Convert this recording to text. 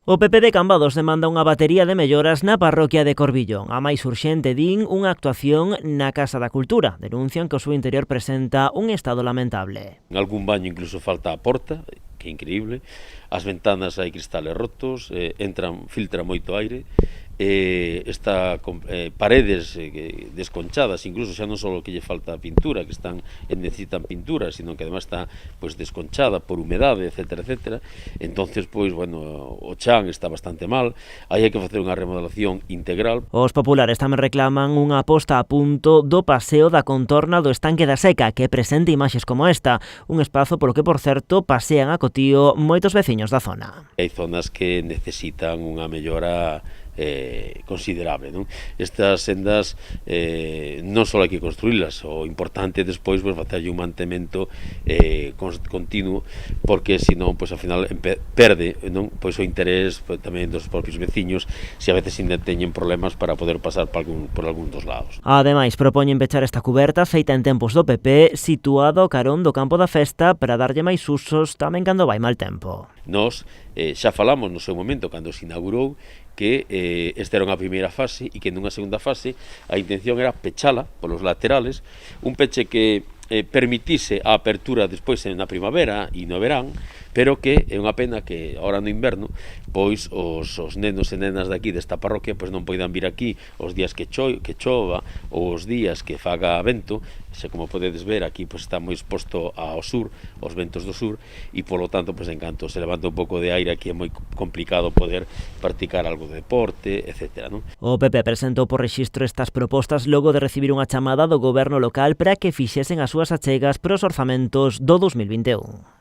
O PP de Cambados demanda unha batería de melloras na parroquia de Corbillón. A máis urxente, din, unha actuación na Casa da Cultura. Denuncian que o seu interior presenta un estado lamentable. En algún baño incluso falta a porta, que é increíble. As ventanas hai cristales rotos, filtra moito aire. Está con paredes desconchadas, incluso xa non só que lle falta pintura, que necesitan pintura, sino que además está desconchada por humedade, etcétera, etcétera. Entonces, o chan está bastante mal, aí hai que facer unha remodelación integral. Os populares tamén reclaman unha posta a punto do paseo da contorna do estanque da Seca, que presente imaxes como esta, un espazo polo que, por certo, pasean a cotío moitos veciños da zona. Hai zonas que necesitan unha mellora considerable, non? Estas sendas non só hai que construílas, o importante despois facerlle un mantemento continuo, porque senón ao final perde, non? O interés tamén dos propios veciños, se a veces ainda teñen problemas para poder pasar por algún dos lados. Ademais, propoñen pechar esta cuberta feita en tempos do PP, situado ao carón do campo da festa, para darlle máis usos tamén cando vai mal tempo. Nós xa falamos no seu momento, cando se inaugurou, que esta era unha primeira fase e que nunha segunda fase a intención era pechala polos laterales, un peche que permitise a apertura despois na primavera e no verán, pero que é unha pena que agora no inverno pois os nenos e nenas daqui desta parroquia non poidan vir aquí os días que chova ou os días que faga vento. Xa, como podedes ver, aquí está moi exposto ao sur, aos ventos do sur, e polo tanto, en canto se levanta un pouco de aire, aquí é moi complicado poder practicar algo de deporte, etc. O PP presentou por rexistro estas propostas logo de recibir unha chamada do goberno local para que fixesen as súas achegas para os orzamentos do 2021.